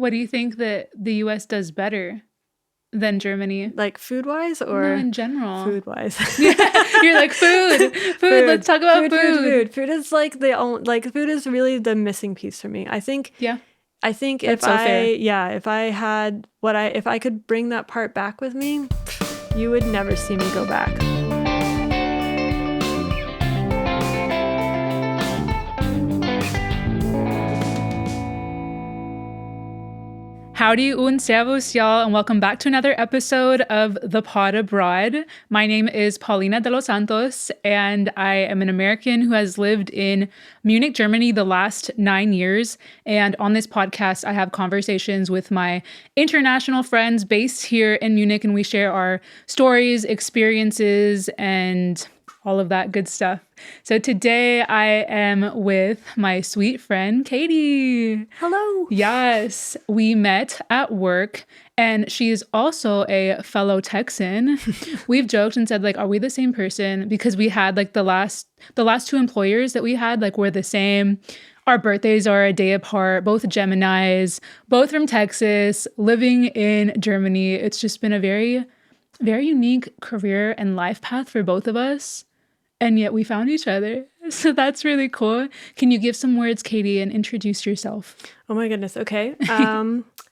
What do you think that the US does better than Germany? Like food-wise or? No, in general. Food-wise. You're like, food. Let's talk about food. Food is like food is really the missing piece for me. I think if I could bring that part back with me, you would never see me go back. Howdy und servus, y'all, and welcome back to another episode of The Pod Abroad. My name is Paulina de los Santos, and I am an American who has lived in Munich, Germany the last 9 years. And on this podcast, I have conversations with my international friends based here in Munich, and we share our stories, experiences, and all of that good stuff. So today I am with my sweet friend, Katy. Hello. Yes, we met at work, and she is also a fellow Texan. We've joked and said, like, are we the same person? Because we had like the last two employers that we had, like, were the same. Our birthdays are a day apart, both Geminis, both from Texas, living in Germany. It's just been a very, very unique career and life path for both of us. And yet we found each other. So that's really cool. Can you give some words, Katy, and introduce yourself? Oh my goodness. Okay.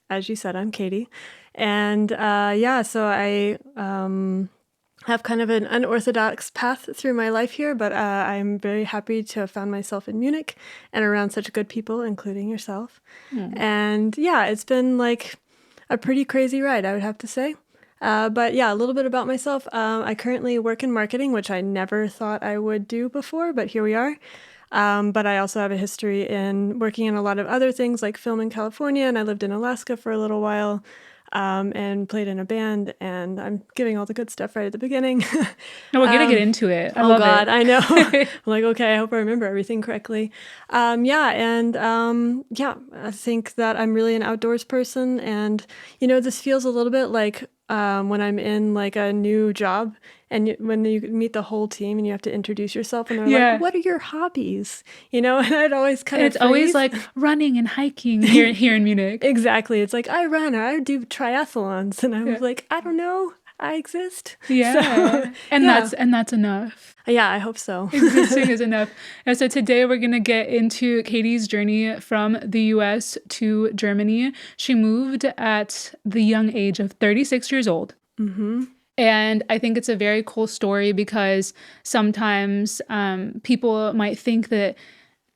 As you said, I'm Katy. And so I have kind of an unorthodox path through my life here, but I'm very happy to have found myself in Munich and around such good people, including yourself. And yeah, it's been like a pretty crazy ride, I would have to say. But yeah, a little bit about myself. I currently work in marketing, which I never thought I would do before, but here we are. But I also have a history in working in a lot of other things like film in California, and I lived in Alaska for a little while, and played in a band, and I'm giving all the good stuff right at the beginning. No, we're going to get into it. I love it. I know. I'm like, okay, I hope I remember everything correctly. I think that I'm really an outdoors person, and, this feels a little bit like when I'm in like a new job and when you meet the whole team and you have to introduce yourself and they're like, what are your hobbies? And I'd always it's always like running and hiking here in Munich. Exactly. It's like, I run or I do triathlons. And I was like, I don't know. I exist. Yeah. So, that's enough. Yeah, I hope so. Existing is enough. And so today we're going to get into Katy's journey from the US to Germany. She moved at the young age of 36 years old. Mm-hmm. And I think it's a very cool story because sometimes people might think that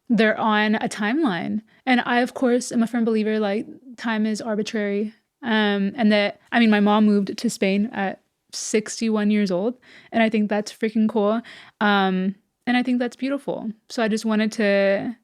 they're on a timeline. And I, of course, am a firm believer, like, time is arbitrary. And that, my mom moved to Spain at 61 years old, and I think that's freaking cool. And I think that's beautiful. So I just wanted to,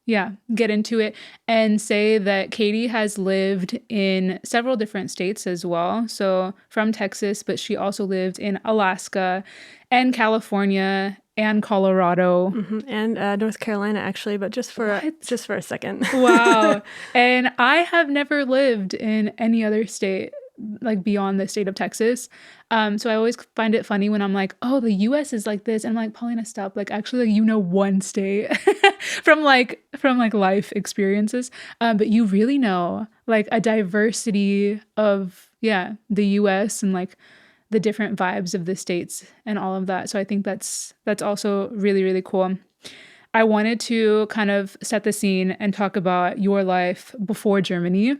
get into it and say that Katy has lived in several different states as well. So from Texas, but she also lived in Alaska and California and Colorado. Mm-hmm. And North Carolina, actually, but just for a second. Wow. And I have never lived in any other state, like beyond the state of Texas. So I always find it funny when I'm like, oh, the US is like this. And I'm like, Paulina, stop. Like, actually, one state from life experiences. But you really know like a diversity of, the US and like the different vibes of the states and all of that. So I think that's also really, really cool. I wanted to kind of set the scene and talk about your life before Germany.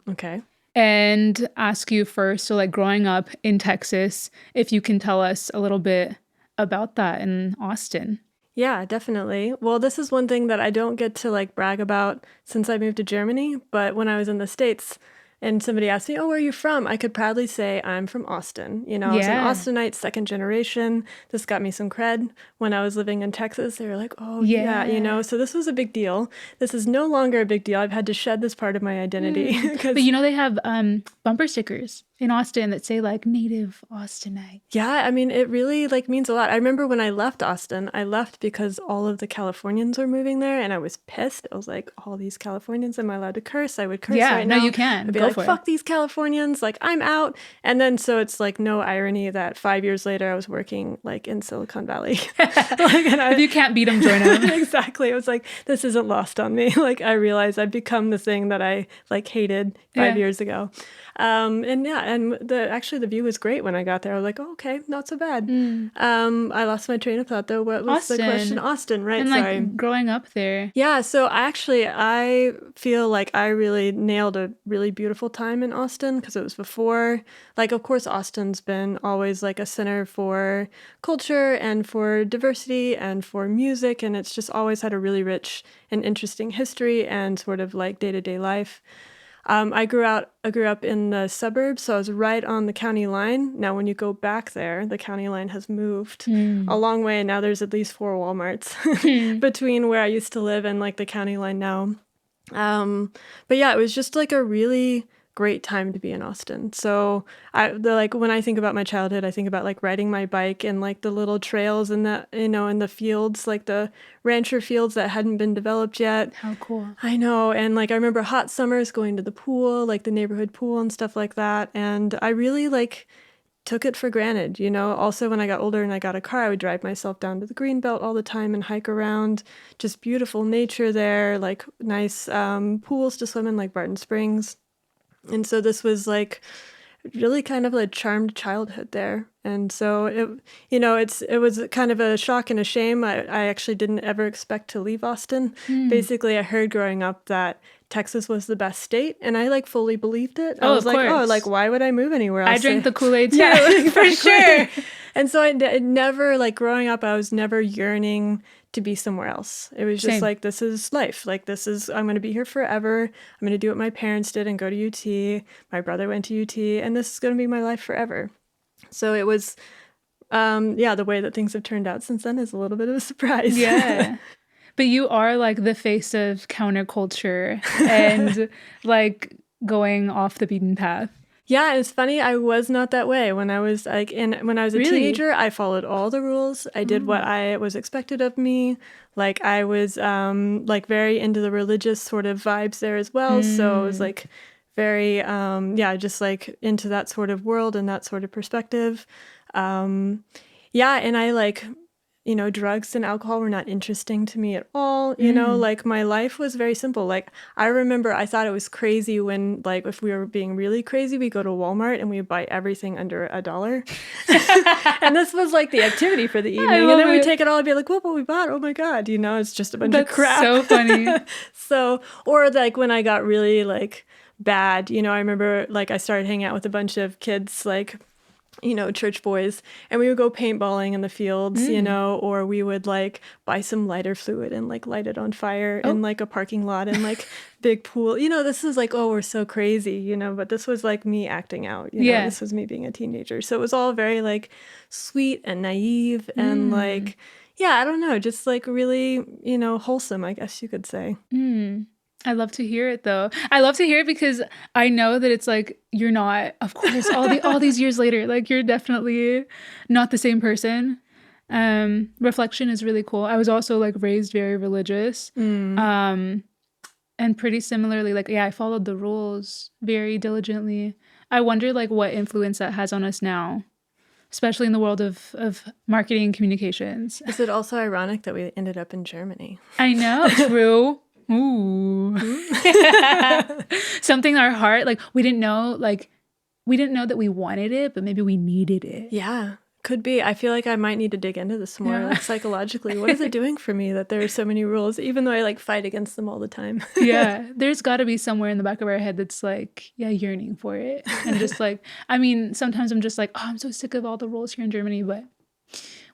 Okay. And ask you first, so like growing up in Texas, if you can tell us a little bit about that in Austin. Yeah, definitely. Well, this is one thing that I don't get to like brag about since I moved to Germany, but when I was in the States and somebody asked me, oh, where are you from? I could proudly say I'm from Austin. I was an Austinite, second generation. This got me some cred. When I was living in Texas, they were like, oh, yeah. So this was a big deal. This is no longer a big deal. I've had to shed this part of my identity. But they have bumper stickers in Austin that say like native Austinite? Yeah, I mean, it really like means a lot. I remember when I left Austin, I left because all of the Californians were moving there and I was pissed. I was like, all these Californians, am I allowed to curse? I would curse Yeah, right no, now. you can. I'd be Go like, for it. fuck these Californians, like I'm out. And then so it's like no irony that 5 years later I was working like in Silicon Valley. If you can't beat them, join them. Exactly. It was like, this isn't lost on me. Like I realized I'd become the thing that I like hated 5 years ago. And yeah, and actually the view was great when I got there. I was like, oh, okay, not so bad. I lost my train of thought though. What was the question? Austin, right? And Sorry. like growing up there. Yeah, so I feel like I really nailed a really beautiful time in Austin because it was before, like, of course, Austin's been always like a center for culture and for diversity and for music, and it's just always had a really rich and interesting history and sort of like day-to-day life. I grew up in the suburbs, so I was right on the county line. Now, when you go back there, the county line has moved a long way, and now there's at least 4 Walmarts between where I used to live and like the county line now. But yeah, it was just like a really great time to be in Austin. So like when I think about my childhood, I think about like riding my bike and like the little trails in the, in the fields, like the rancher fields that hadn't been developed yet. How cool. I know. And like I remember hot summers going to the pool, like the neighborhood pool and stuff like that. And I really like took it for granted, Also, when I got older and I got a car, I would drive myself down to the Greenbelt all the time and hike around. Just beautiful nature there, like nice pools to swim in, like Barton Springs. And so this was like really kind of a charmed childhood there. And so it was kind of a shock and a shame. I actually didn't ever expect to leave Austin. Basically, I heard growing up that Texas was the best state, and I like fully believed it. I was like, course. oh, like why would I move anywhere else? I drank the Kool-Aid too, Yeah, exactly. for sure. And so I never, like growing up, I was never yearning to be somewhere else. It was just Same. like, this is life. Like I'm going to be here forever. I'm going to do what my parents did and go to UT. My brother went to UT, and this is going to be my life forever. So it was, the way that things have turned out since then is a little bit of a surprise. Yeah. But you are like the face of counterculture and like going off the beaten path. Yeah, it's funny. I was not that way when I was like when I was a teenager. I followed all the rules. I did what I was expected of me. Like I was like very into the religious sort of vibes there as well. So it was like very just like into that sort of world and that sort of perspective. And I like, drugs and alcohol were not interesting to me at all. Like my life was very simple. Like I remember I thought it was crazy when, like, if we were being really crazy, we go to Walmart and we buy everything under $1. And this was like the activity for the evening. And then we take it all and be like, what we bought? Oh my God. It's just a bunch of crap. So funny. So, or like when I got really like bad, I remember like I started hanging out with a bunch of kids, like, church boys, and we would go paintballing in the fields, or we would like buy some lighter fluid and like light it on fire in like a parking lot and like big pool. This is like, oh, we're so crazy, but this was like me acting out. This was me being a teenager. So it was all very like sweet and naive and like, I don't know, just like really, wholesome, I guess you could say. I love to hear it though. I love to hear it because I know that it's like you're not, of course, all these years later, like you're definitely not the same person. Reflection is really cool. I was also like raised very religious. And pretty similarly, like I followed the rules very diligently. I wonder like what influence that has on us now, especially in the world of marketing and communications. Is it also ironic that we ended up in Germany? I know, true. Ooh. Something our heart, like we didn't know that we wanted it, but maybe we needed it. Yeah, could be. I feel like I might need to dig into this more, like psychologically. What is it doing for me that there are so many rules, even though I like fight against them all the time? Yeah, there's got to be somewhere in the back of our head that's like, yearning for it. And just like, I mean, sometimes I'm just like, oh, I'm so sick of all the rules here in Germany, but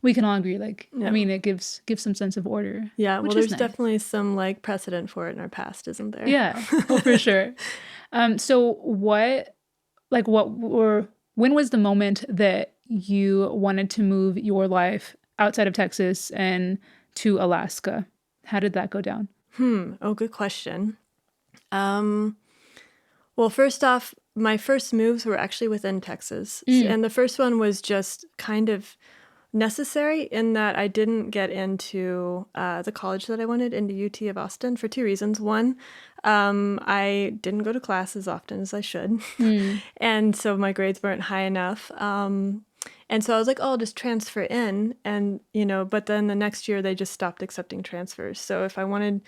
we can all agree, like, I mean, it gives some sense of order. Yeah, well, there's definitely some like precedent for it in our past, isn't there? Yeah, for sure. So when was the moment that you wanted to move your life outside of Texas and to Alaska? How did that go down? Oh, good question. Well, first off, my first moves were actually within Texas. And the first one was just kind of necessary in that I didn't get into the college that I wanted, into UT of Austin, for two reasons. One, I didn't go to class as often as I should. And so my grades weren't high enough. And so I was like, oh, I'll just transfer in. And, but then the next year they just stopped accepting transfers. So if I wanted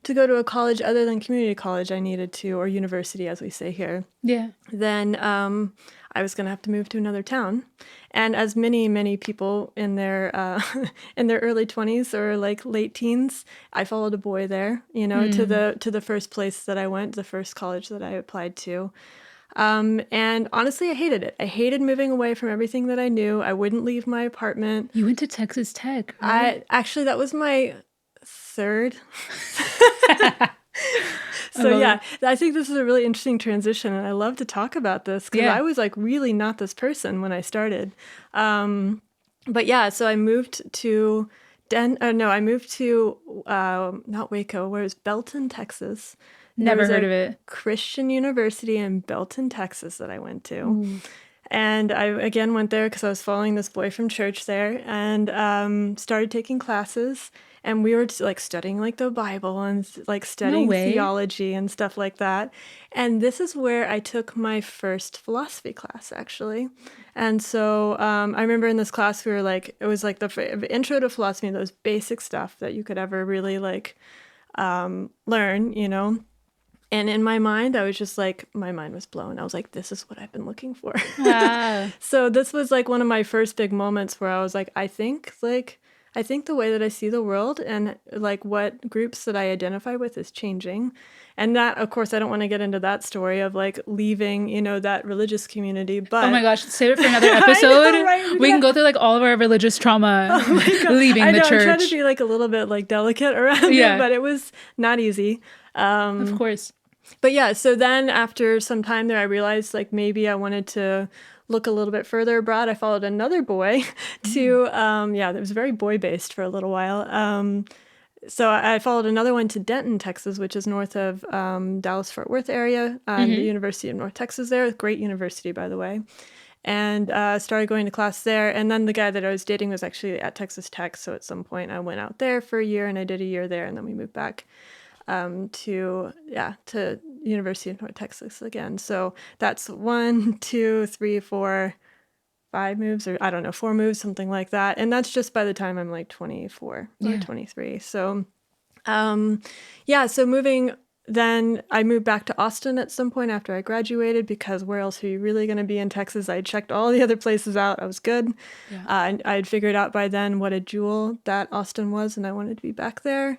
to go to a college other than community college, I needed to, or university, as we say here. Yeah. Then I was going to have to move to another town. And as many people in their in their early 20s or like late teens, I followed a boy there, to the first place that I went, the first college that I applied to. And honestly, I hated it. I hated moving away from everything that I knew. I wouldn't leave my apartment. You went to Texas Tech, right? That was my third. So yeah, I think this is a really interesting transition, and I love to talk about this because I was like really not this person when I started. But yeah, so I moved to not Waco, where is Belton, Texas. Never heard of it. Christian university in Belton, Texas that I went to. And I again went there because I was following this boy from church there, and started taking classes. And we were like studying like the Bible and like studying theology and stuff like that. And this is where I took my first philosophy class, actually. And so I remember in this class we were like, it was like the intro to philosophy, those basic stuff that you could ever really like learn, And in my mind, I was just like, my mind was blown. I was like, this is what I've been looking for. Wow. So this was like one of my first big moments where I was like, I think the way that I see the world and like what groups that I identify with is changing. And that, of course, I don't want to get into that story of like leaving, that religious community. But oh my gosh, save it for another episode. Know, right? We can go through like all of our religious trauma leaving the church. I tried to be like a little bit like delicate around it, but it was not easy. Of course. But yeah, so then after some time there, I realized like maybe I wanted to look a little bit further abroad. I followed another boy to, it was very boy-based for a little while. So I followed another one to Denton, Texas, which is north of Dallas-Fort Worth area, the University of North Texas there. Great university, by the way. And started going to class there. And then the guy that I was dating was actually at Texas Tech. So at some point I went out there for a year and I did a year there. And then we moved back to University of North Texas again. So that's 1, 2, 3, 4, 5 moves, or I don't know, 4 moves, something like that. And that's just by the time I'm like 24 or 23. So, so moving, then I moved back to Austin at some point after I graduated, because where else are you really going to be in Texas? I checked all the other places out. I was good. Yeah. I had figured out by then what a jewel that Austin was, and I wanted to be back there.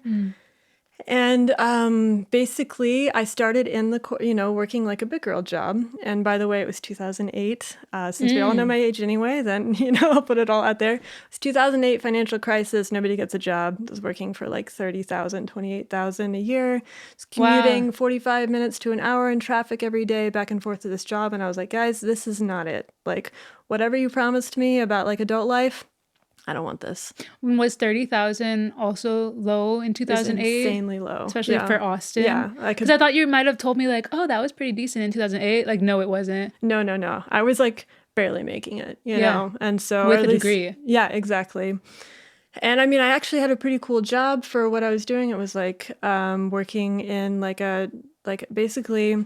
And basically, I started in the, working like a big girl job. And by the way, it was 2008. Since we all know my age anyway, then, I'll put it all out there. It was 2008, financial crisis. Nobody gets a job. I was working for like $30,000, $28,000 a year. I was commuting 45 minutes to an hour in traffic every day back and forth to this job. And I was like, guys, this is not it. Like, whatever you promised me about like adult life, I don't want this. Was 30,000 also low in 2008? Insanely low. Especially for Austin? Yeah. Because I thought you might have told me like, oh, that was pretty decent in 2008. Like, no, it wasn't. No. I was like barely making it, you know? And so with a degree. Yeah, exactly. And I mean, I actually had a pretty cool job for what I was doing. It was like working in basically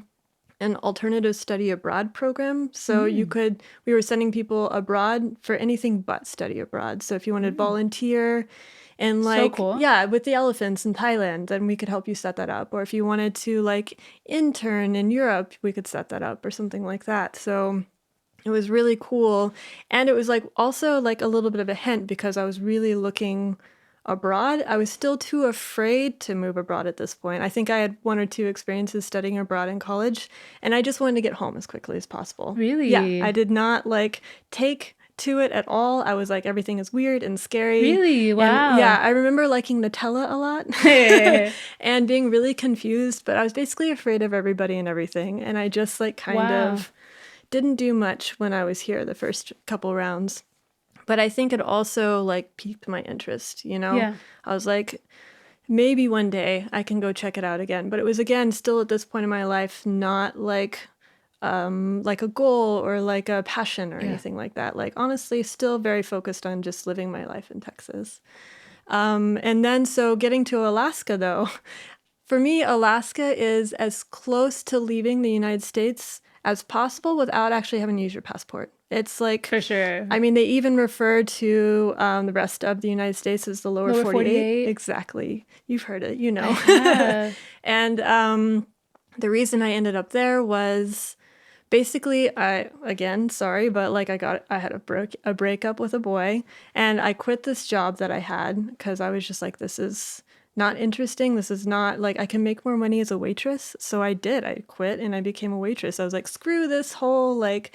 an alternative study abroad program. So we were sending people abroad for anything but study abroad. So if you wanted to volunteer and like, so cool. With the elephants in Thailand, then we could help you set that up. Or if you wanted to like intern in Europe, we could set that up or something like that. So it was really cool. And it was like also like a little bit of a hint, because I was really looking abroad. I was still too afraid to move abroad at this point. I think I had 1 or 2 experiences studying abroad in college, and I just wanted to get home as quickly as possible. Really? Yeah. I did not like take to it at all. I was like, everything is weird and scary. Really? Wow. And, I remember liking Nutella a lot and being really confused, but I was basically afraid of everybody and everything. And I just like kind of didn't do much when I was here the first couple rounds. But I think it also like piqued my interest, Yeah. I was like, maybe one day I can go check it out again. But it was, again, still at this point in my life, not like like a goal or like a passion or anything like that. Like honestly, still very focused on just living my life in Texas. And then so getting to Alaska though, for me, Alaska is as close to leaving the United States as possible without actually having to use your passport. It's like, For sure. I mean, they even refer to the rest of the United States as the lower 48. 48. Exactly. You've heard it, you know. I have. And the reason I ended up there was basically, again, sorry, but like I had a breakup with a boy, and I quit this job that I had because I was just like, this is not interesting. This is not like I can make more money as a waitress. So I did. I quit and I became a waitress. I was like, screw this whole like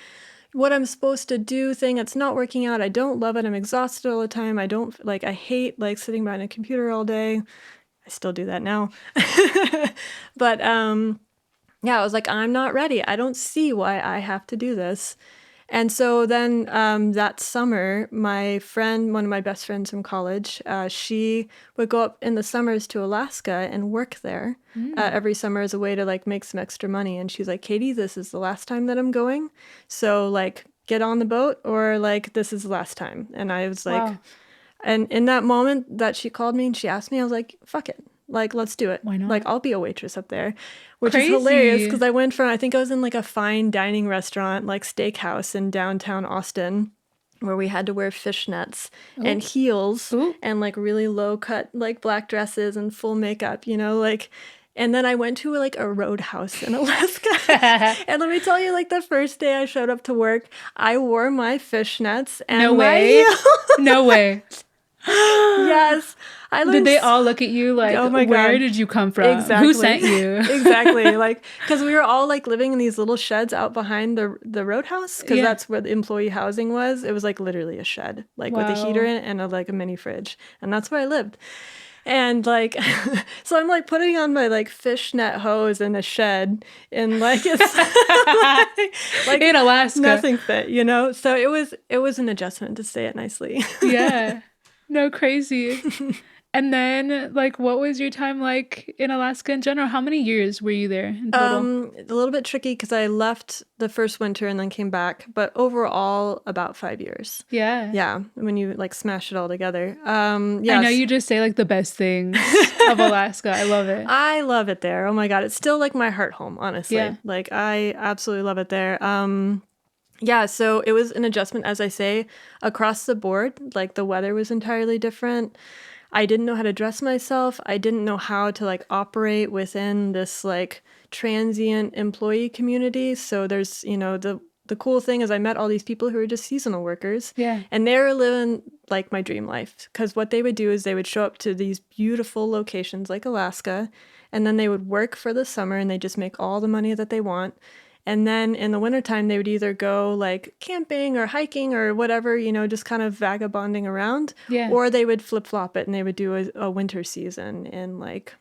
what I'm supposed to do thing. It's not working out. I don't love it. I'm exhausted all the time. I hate like sitting behind a computer all day. I still do that now. But yeah, I was like, I'm not ready. I don't see why I have to do this. And so then that summer, my friend, one of my best friends from college, she would go up in the summers to Alaska and work there every summer as a way to like make some extra money. And she's like, Katy, this is the last time that I'm going. So like get on the boat or like this is the last time. And I was like, Wow. and in that moment that she called me and she asked me, I was like, fuck it. Like, let's do it. Why not? Like, I'll be a waitress up there, which Crazy. is hilarious because I went from, I think I was in like a fine dining restaurant, like steakhouse in downtown Austin, where we had to wear fishnets and heels and like really low cut, like black dresses and full makeup, you know, like. And then I went to like a roadhouse in Alaska. And let me tell you, like the first day I showed up to work, I wore my fishnets and No my way. No way. Yes. Did they all look at you like, oh my where God. did you come from? Exactly. Who sent you? Exactly. Like, because we were all like living in these little sheds out behind the roadhouse, because that's where the employee housing was. It was like literally a shed, like with a heater in it and like a mini fridge. And that's where I lived. And like, so I'm like putting on my like fishnet hose in a shed and like, it's like In Alaska. nothing fit, you know? So it was an adjustment to say it nicely. Yeah. No, crazy. And then, like, what was your time like in Alaska in general? How many years were you there in total? A little bit tricky because I left the first winter and then came back, but overall about 5 years. Yeah. Yeah, when you like smash it all together. I know you just say like the best things of Alaska. I love it. I love it there. Oh my God, it's still like my heart home, honestly. Yeah. Like I absolutely love it there. Yeah, so it was an adjustment, as I say, across the board. Like the weather was entirely different. I didn't know how to dress myself. I didn't know how to like operate within this like transient employee community. So there's, you know, the cool thing is I met all these people who were just seasonal workers. Yeah. And they were living like my dream life. Because what they would do is they would show up to these beautiful locations like Alaska, and then they would work for the summer and they just make all the money that they want. And then in the wintertime, they would either go like camping or hiking or whatever, you know, just kind of vagabonding around. Yeah. Or they would flip-flop it and they would do a winter season in like,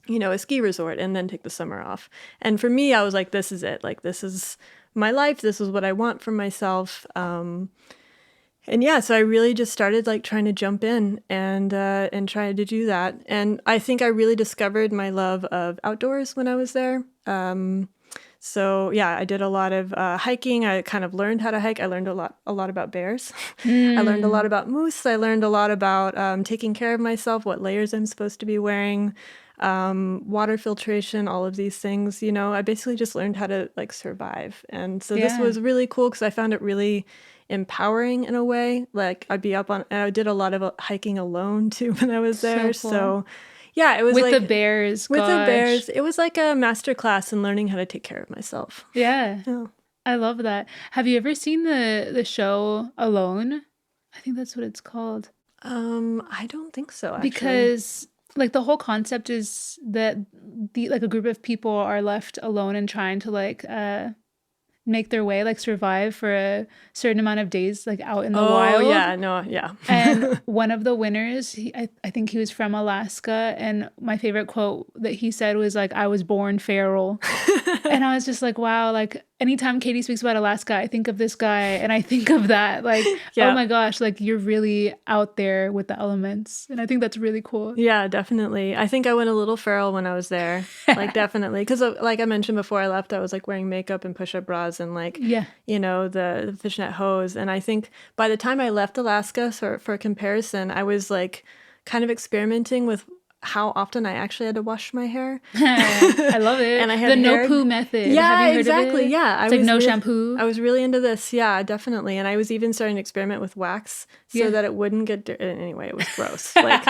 you know, a ski resort and then take the summer off. And for me, I was like, this is it. Like, this is my life. This is what I want for myself. And yeah, so I really just started like trying to jump in and try to do that. And I think I really discovered my love of outdoors when I was there. So yeah, I did a lot of hiking. I kind of learned how to hike. I learned a lot about bears. I learned a lot about moose. I learned a lot about taking care of myself, what layers I'm supposed to be wearing, water filtration, all of these things. You know, I basically just learned how to like survive. And so this was really cool because I found it really empowering in a way. Like I did a lot of hiking alone too when I was there. So cool. So yeah, it was with like the bears. with the gosh. bears. It was like a master class in learning how to take care of myself. Yeah. Yeah. I love that. Have you ever seen the show Alone? I think that's what it's called. I don't think so, actually. Because like the whole concept is that like a group of people are left alone and trying to like make their way, like survive for a certain amount of days, like out in the wild. Oh yeah, no, yeah. And one of the winners, I think he was from Alaska, and my favorite quote that he said was like, "I was born feral," and I was just like, wow, like anytime Katie speaks about Alaska, I think of this guy and I think of that. Like, Yeah. oh my gosh, like you're really out there with the elements. And I think that's really cool. Yeah, definitely. I think I went a little feral when I was there. Like, definitely. Because, like I mentioned before I left, I was like wearing makeup and push up bras and like, Yeah. you know, the fishnet hose. And I think by the time I left Alaska, for comparison, I was like kind of experimenting with how often I actually had to wash my hair. I love it. And I had the no hair. poo method. Yeah, Have you heard exactly. of it? Yeah, It's like no shampoo. I was really into this. Yeah, definitely. And I was even starting to experiment with wax so that it wouldn't get dirty. Anyway, it was gross. Like,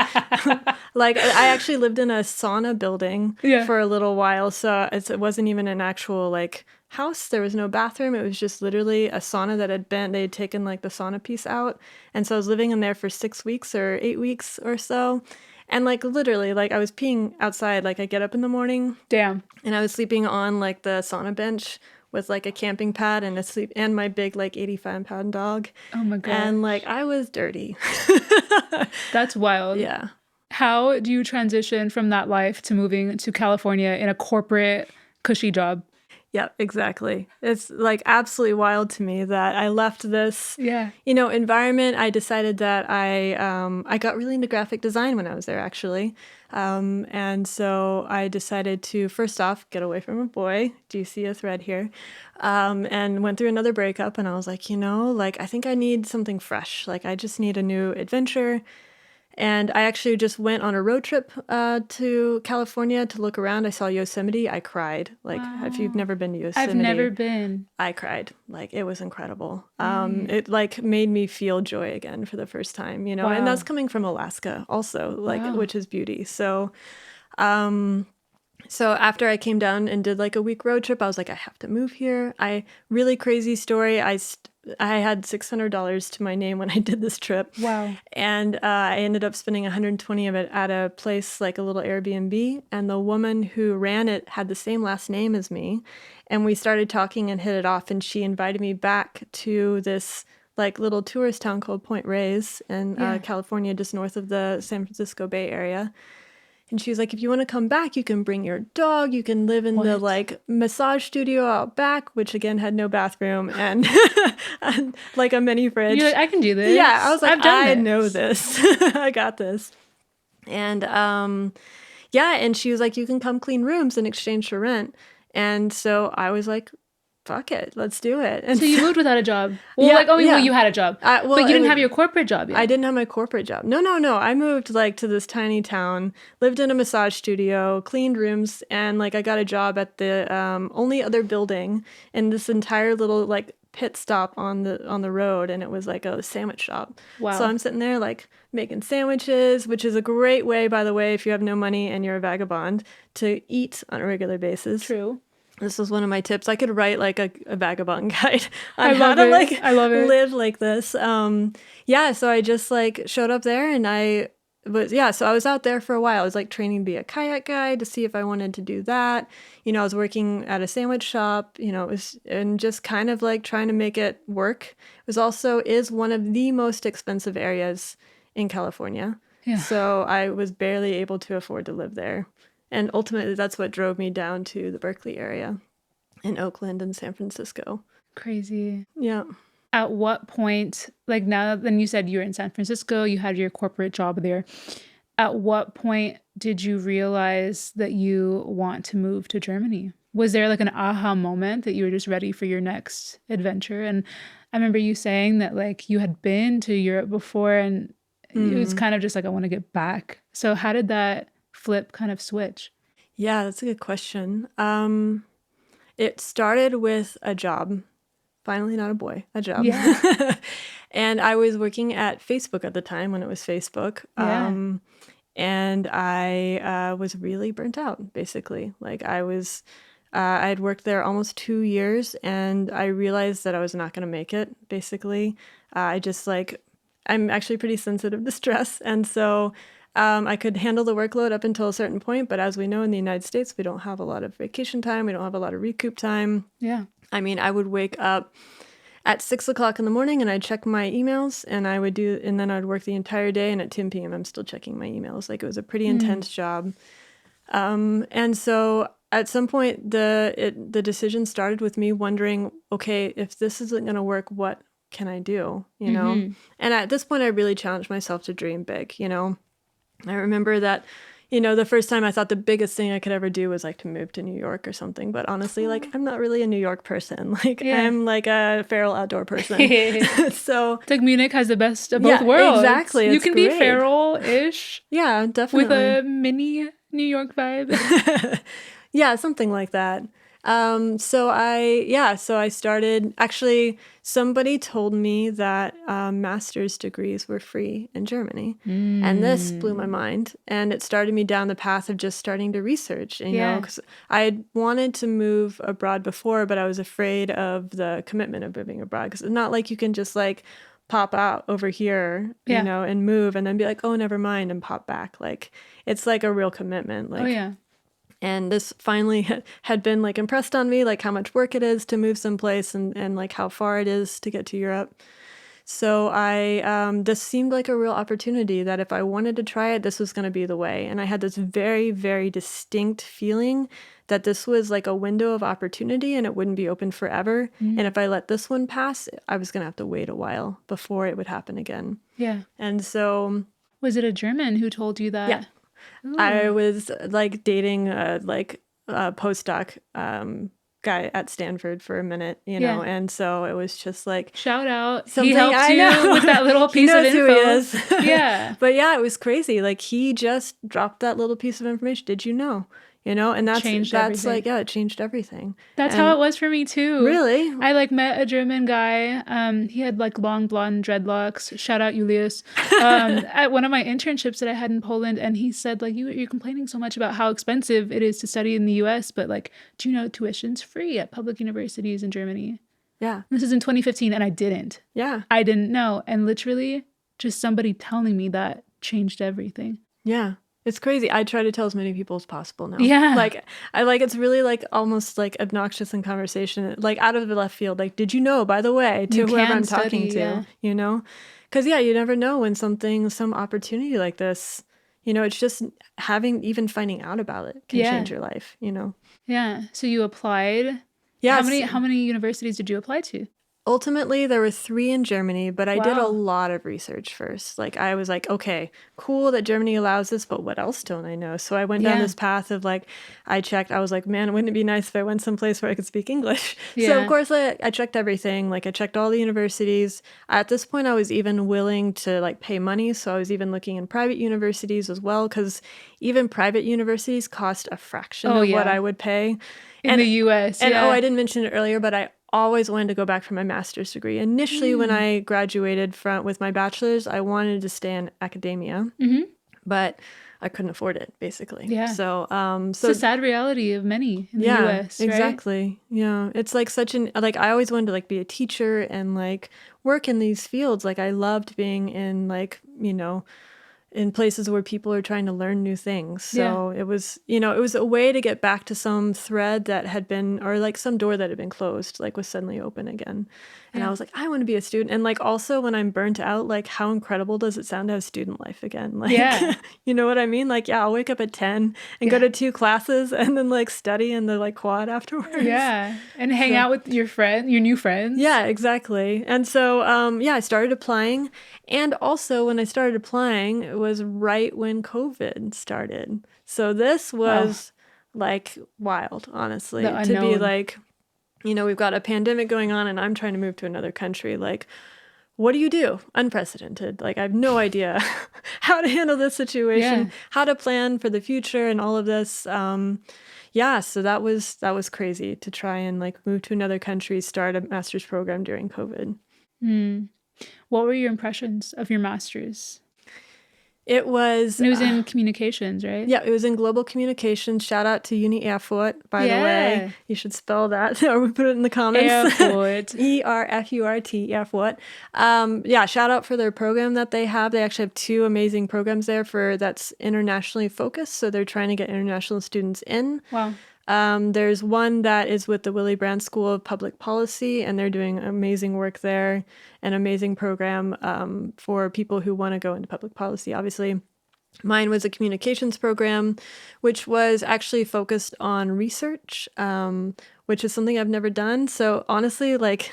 like I actually lived in a sauna building for a little while, so it wasn't even an actual like house. There was no bathroom. It was just literally a sauna that they had taken like the sauna piece out, and so I was living in there for 6 weeks or 8 weeks or so. And like literally, like I was peeing outside. Like I get up in the morning. Damn. And I was sleeping on like the sauna bench with like a camping pad and my big like 85-pound dog. Oh my god. And like I was dirty. That's wild. Yeah. How do you transition from that life to moving to California in a corporate cushy job? Yeah, exactly. It's like absolutely wild to me that I left this, Yeah. you know, environment. I decided that I got really into graphic design when I was there, actually. And so I decided to, first off, get away from a boy. Do you see a thread here? And went through another breakup. And I was like, you know, like I think I need something fresh. Like I just need a new adventure. And I actually just went on a road trip to California to look around. I saw Yosemite. I cried. Like, if you've never been to Yosemite, I've never been. I cried. Like, it was incredible. It like made me feel joy again for the first time, you know. And that's coming from Alaska also, like, which is beauty. So, so after I came down and did like a week road trip, I was like, I have to move here. Really crazy story. I had $600 to my name when I did this trip. Wow. And I ended up spending 120 of it at a place like a little Airbnb. And the woman who ran it had the same last name as me. And we started talking and hit it off. And she invited me back to this like little tourist town called Point Reyes in California, just north of the San Francisco Bay Area. And she was like, if you want to come back, you can bring your dog. You can live in the like massage studio out back, which again had no bathroom and, and like a mini fridge. You're like, I can do this. Yeah, I was like, I this. know this. I got this. And yeah, and she was like, you can come clean rooms in exchange for rent. And so I was like, fuck it, let's do it. And so you moved without a job. Well, well, you had a job, but you didn't have your corporate job yet. I didn't have my corporate job. No. I moved like to this tiny town, lived in a massage studio, cleaned rooms, and like I got a job at the only other building in this entire little like pit stop on the road, and it was like a sandwich shop. Wow. So I'm sitting there like making sandwiches, which is a great way, by the way, if you have no money and you're a vagabond, to eat on a regular basis. True. This was one of my tips. I could write like a vagabond guide I on how to like I love it. live like this. Yeah, so I just like showed up there and so I was out there for a while. I was like training to be a kayak guide to see if I wanted to do that. You know, I was working at a sandwich shop, you know, and just kind of like trying to make it work. It is one of the most expensive areas in California. Yeah. So I was barely able to afford to live there. And ultimately, that's what drove me down to the Berkeley area in Oakland and San Francisco. Crazy. Yeah. At what point, like now, then you said you were in San Francisco, you had your corporate job there. At what point did you realize that you want to move to Germany? Was there like an aha moment that you were just ready for your next adventure? And I remember you saying that like you had been to Europe before and it was kind of just like, I want to get back. So how did that flip kind of switch? Yeah, that's a good question. It started with a job. Finally, not a boy, a job. Yeah. And I was working at Facebook at the time when it was Facebook. Yeah. And I was really burnt out, basically. Like I had worked there almost 2 years and I realized that I was not going to make it, basically. I'm actually pretty sensitive to stress. And so I could handle the workload up until a certain point, but as we know in the United States, we don't have a lot of vacation time. We don't have a lot of recoup time. Yeah. I mean, I would wake up at 6 o'clock in the morning and I'd check my emails and then I'd work the entire day. And at 10 p.m., I'm still checking my emails. Like it was a pretty intense job. And so at some point, the decision started with me wondering, okay, if this isn't going to work, what can I do? You know? And at this point, I really challenged myself to dream big. You know, I remember that, you know, the first time I thought the biggest thing I could ever do was like to move to New York or something. But honestly, like, I'm not really a New York person. Like, Yeah. I'm like a feral outdoor person. So It's like Munich has the best of both worlds. exactly. You It's can be great. feral-ish Yeah, with definitely. a mini New York vibe. Yeah, something like that. So I started, actually, somebody told me that master's degrees were free in Germany. And this blew my mind. And it started me down the path of just starting to research, you know, Yeah. because I had wanted to move abroad before, but I was afraid of the commitment of moving abroad. Because it's not like you can just like pop out over here, Yeah. you know, and move and then be like, oh, never mind, and pop back. Like, it's like a real commitment. Like, Oh, yeah. and this finally had been like impressed on me, like how much work it is to move someplace and like how far it is to get to Europe. So this seemed like a real opportunity that if I wanted to try it, this was going to be the way. And I had this very, very distinct feeling that this was like a window of opportunity and it wouldn't be open forever. And if I let this one pass, I was going to have to wait a while before it would happen again. Yeah. And so, Was it a German who told you that? yeah. I was like dating a postdoc guy at Stanford for a minute, you know, and so it was just like Shout out. something He helped I you know. with that little He piece of knows info. who he is. Yeah. But yeah, it was crazy. Like he just dropped that little piece of information. Did you know? You know, and Changed that's everything. like, yeah, it changed everything. That's And how it was for me too. really? I like met a German guy. He had like long blonde dreadlocks. Shout out Julius. At one of my internships that I had in Poland, and he said like, you're complaining so much about how expensive it is to study in the U.S., but like, do you know tuition's free at public universities in Germany? Yeah. This is in 2015, and I didn't. Yeah. I didn't know, and literally, just somebody telling me that changed everything. Yeah. It's crazy. I try to tell as many people as possible now. Yeah. Like, it's really like almost like obnoxious in conversation, like out of the left field. Like, did you know, by the way, to whoever I'm talking to, you know? Because, yeah, you never know when some opportunity like this, you know, it's just even finding out about it can change your life, you know? Yeah. So you applied. Yeah. How many universities did you apply to? Ultimately, there were 3 in Germany, but I did a lot of research first. Like, I was like, okay, cool that Germany allows this, but what else don't I know? So I went down this path of like, I was like, man, wouldn't it be nice if I went someplace where I could speak English? Yeah. So, of course, I checked everything. Like, I checked all the universities. At this point, I was even willing to like pay money. So I was even looking in private universities as well, because even private universities cost a fraction of what I would pay. In the U.S., And I didn't mention it earlier, but I always wanted to go back for my master's degree. Initially, when I graduated with my bachelor's, I wanted to stay in academia, but I couldn't afford it, basically. Yeah. So it's a sad reality of many in the U.S., right? Exactly. Yeah. It's like I always wanted to like be a teacher and like work in these fields. Like I loved being in like, you know, in places where people are trying to learn new things. So it was, you know, it was a way to get back to some thread that had been, or like some door that had been closed, like was suddenly open again. And I was like, I want to be a student. And like also when I'm burnt out, like how incredible does it sound to have student life again? Like, you know what I mean? Like, yeah, I'll wake up at 10 and go to 2 classes and then like study in the like quad afterwards. Yeah. And hang out with your new friends. Yeah, exactly. And so, I started applying. And also when I started applying, it was right when COVID started. So this was like wild, honestly, to be like, you know, we've got a pandemic going on and I'm trying to move to another country. Like, what do you do? Unprecedented. Like, I have no idea how to handle this situation, how to plan for the future and all of this. So that was crazy to try and like move to another country, start a master's program during COVID. What were your impressions of your master's? It was in communications, right? Yeah, it was in global communications. Shout out to Uni Erfurt, by the way. You should spell that, or we put it in the comments. Erfurt. Erfurt, Erfurt. Shout out for their program that they have. They actually have 2 amazing programs there that's internationally focused. So they're trying to get international students in. Wow. There's one that is with the Willy Brandt School of Public Policy, and they're doing amazing work there, an amazing program for people who want to go into public policy, obviously. Mine was a communications program, which was actually focused on research, which is something I've never done. So honestly, like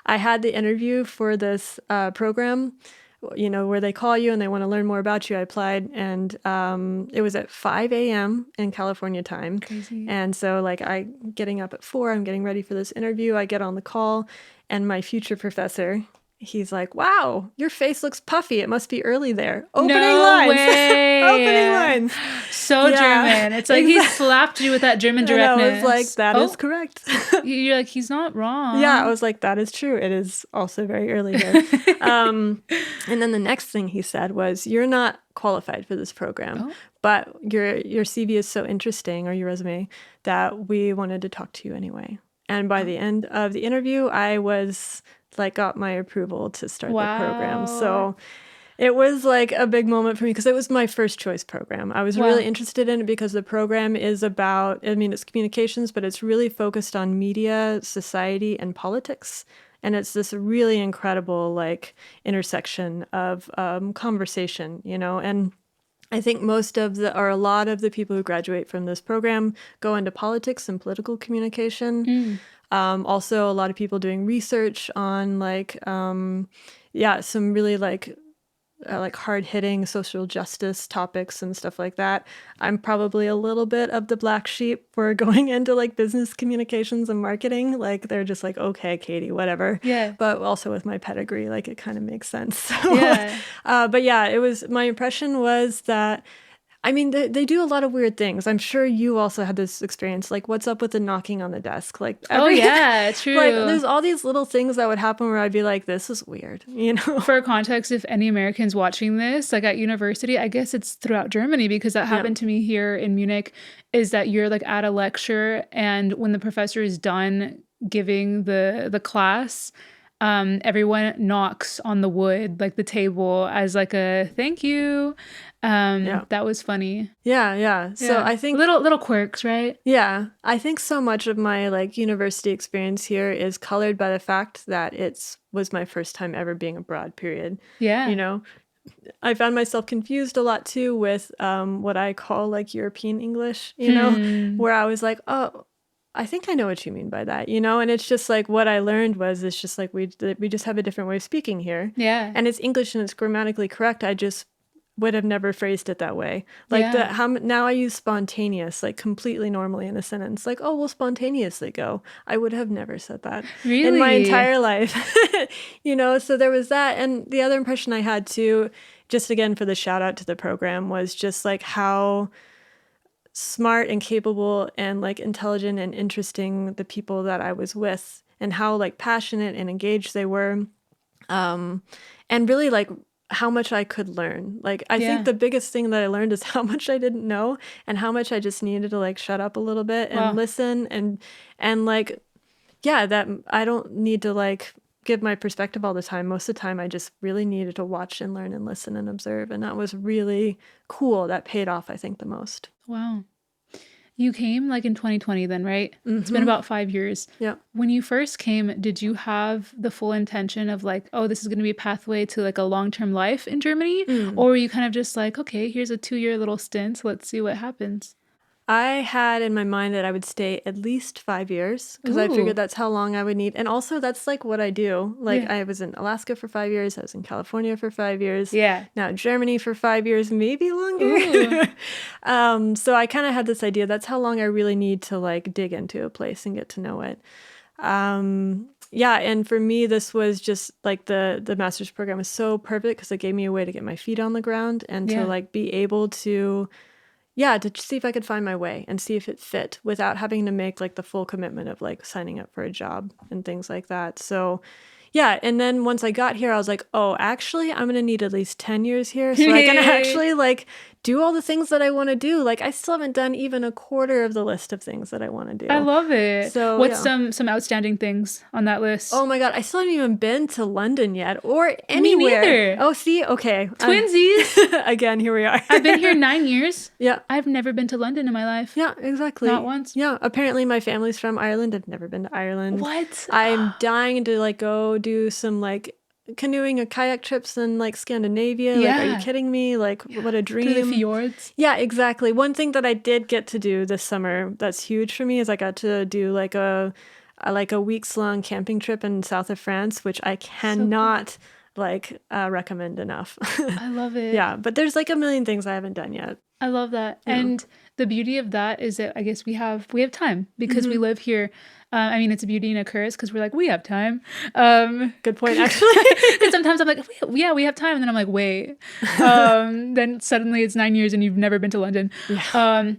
I had the interview for this program, where they call you and they want to learn more about you. I applied, and it was at 5 a.m. in California time. Crazy. And so like getting up at 4, I'm getting ready for this interview. I get on the call, and my future professor, he's like, "Wow, your face looks puffy. It must be early there." Opening No lines. way. Opening lines. So German. It's like he slapped you with that German And directness. I was like, that is correct. You're like, he's not wrong. Yeah, I was like, that is true. It is also very early here. And then the next thing he said was, "You're not qualified for this program, but your CV is so interesting, or your resume, that we wanted to talk to you anyway." And by the end of the interview, I was like got my approval to start the program. So it was like a big moment for me because it was my first choice program. I was really interested in it because the program is about, it's communications, but it's really focused on media, society, and politics. And it's this really incredible like intersection of conversation, and I think a lot of the people who graduate from this program go into politics and political communication. Also, a lot of people doing research on some really like hard-hitting social justice topics and stuff like that. I'm probably a little bit of the black sheep for going into like business communications and marketing. Like they're just like, "Okay, Katy, whatever." Yeah. But also with my pedigree, like it kind of makes sense. So, Yeah. but yeah, my impression was that, they do a lot of weird things. I'm sure you also had this experience. Like, what's up with the knocking on the desk? Like, Oh yeah, true. like, there's all these little things that would happen where I'd be like, "This is weird," For context, if any Americans watching this, like at university, I guess it's throughout Germany because that happened to me here in Munich, is that you're like at a lecture, and when the professor is done giving the class, everyone knocks on the wood, like the table, as like a thank you. That was funny. Yeah. So I think little quirks, right? Yeah, I think so much of my like university experience here is colored by the fact that was my first time ever being abroad, period. Yeah. I found myself confused a lot too with what I call like European English, where I was like, "Oh, I think I know what you mean by that," and it's just like what I learned was it's just like we just have a different way of speaking here. Yeah. And it's English and it's grammatically correct. I just would have never phrased it that way. Like now I use spontaneous like completely normally in a sentence. Like, "Oh, we'll spontaneously go." I would have never said that in my entire life. So there was that. And the other impression I had too, just again for the shout out to the program, was just like how smart and capable and like intelligent and interesting the people that I was with, and how like passionate and engaged they were. And really like how much I could learn. Like, I think the biggest thing that I learned is how much I didn't know and how much I just needed to like shut up a little bit and listen and like, that I don't need to like give my perspective all the time. Most of the time I just really needed to watch and learn and listen and observe. And that was really cool. That paid off, I think, the most. Wow. You came like in 2020 then, right? It's been about 5 years. Yeah. When you first came, did you have the full intention of like, oh, this is going to be a pathway to like a long-term life in Germany? Or were you kind of just like, okay, here's a 2-year little stint. Let's see what happens. I had in my mind that I would stay at least 5 years because I figured that's how long I would need. And also that's like what I do. Like I was in Alaska for 5 years. I was in California for 5 years. Yeah. Now Germany for 5 years, maybe longer. So I kind of had this idea that's how long I really need to like dig into a place and get to know it. And for me, this was just like the master's program was so perfect because it gave me a way to get my feet on the ground and to like be able to see if I could find my way and see if it fit without having to make like the full commitment of like signing up for a job and things like that. So and then once I got here, I was like, oh, actually, I'm going to need at least 10 years here so I can actually like do all the things that I want to do. Like I still haven't done even a quarter of the list of things that I want to do. I love it. So what's some outstanding things on that list? Oh my God, I still haven't even been to London yet or anywhere. Me neither. Oh, see? Okay. Twinsies. Again, here we are. I've been here 9 years. Yeah. I've never been to London in my life. Yeah, exactly. Not once. Yeah. Apparently my family's from Ireland. I've never been to Ireland. What? I'm dying to like go do some like canoeing or kayak trips in like Scandinavia. Like, are you Yeah. kidding me? Like, what a Through the dream. fjords. Yeah, exactly. One thing that I did get to do this summer that's huge for me is I got to do like a weeks long camping trip in south of France, which I So cool. cannot like recommend enough. I love it. Yeah, but there's like a million things I haven't done yet. I love that. Yeah. And the beauty of that is that I guess we have time because we live here. I mean, it's a beauty and a curse because we're like, we have time. Good point, actually. And sometimes I'm like, yeah, we have time. And then I'm like, wait. Then suddenly it's 9 years and you've never been to London. Yeah.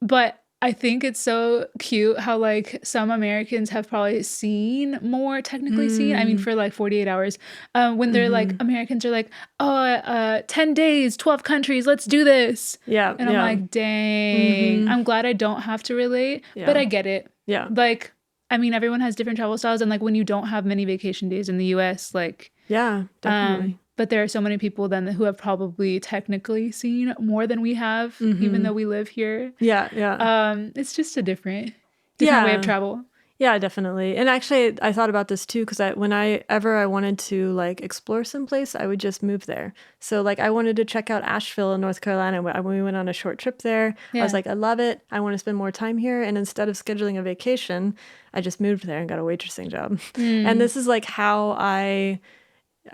But I think it's so cute how like some Americans have probably seen more technically seen. I mean, for like 48 hours, when they're like Americans are like, oh, 10 days, 12 countries, let's do this. Yeah. And I'm like, dang, I'm glad I don't have to relate, but I get it. Yeah. Like, I mean, everyone has different travel styles, and like when you don't have many vacation days in the US, like, Yeah, definitely. but there are so many people then who have probably technically seen more than we have, even though we live here. Yeah, yeah. It's just a different way of travel. Yeah, definitely. And actually, I thought about this too, because whenever I wanted to like explore someplace, I would just move there. So like I wanted to check out Asheville in North Carolina when we went on a short trip there. I was like, I love it. I want to spend more time here. And instead of scheduling a vacation, I just moved there and got a waitressing job. And this is like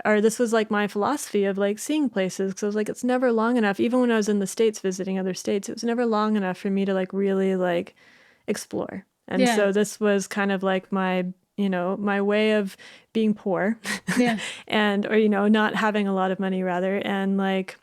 this was like my philosophy of like seeing places, because I was like, it's never long enough. Even when I was in the States visiting other states, it was never long enough for me to like really like explore. And so this was kind of like my way of being poor or not having a lot of money rather, and like,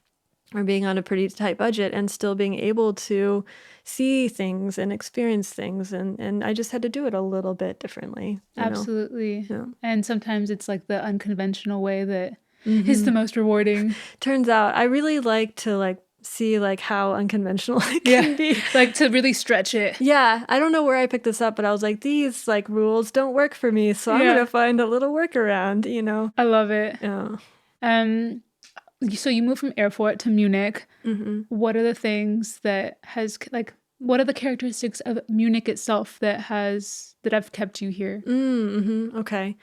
or being on a pretty tight budget and still being able to see things and experience things. And I just had to do it a little bit differently. Absolutely. Yeah. And sometimes it's like the unconventional way that is the most rewarding. Turns out I really like to like see like how unconventional it can be. Like to really stretch it. Yeah. I don't know where I picked this up, but I was like, these like rules don't work for me. So I'm going to find a little workaround, I love it. Yeah. So you moved from Erfurt to Munich. What are the things that what are the characteristics of Munich itself that have kept you here? Okay.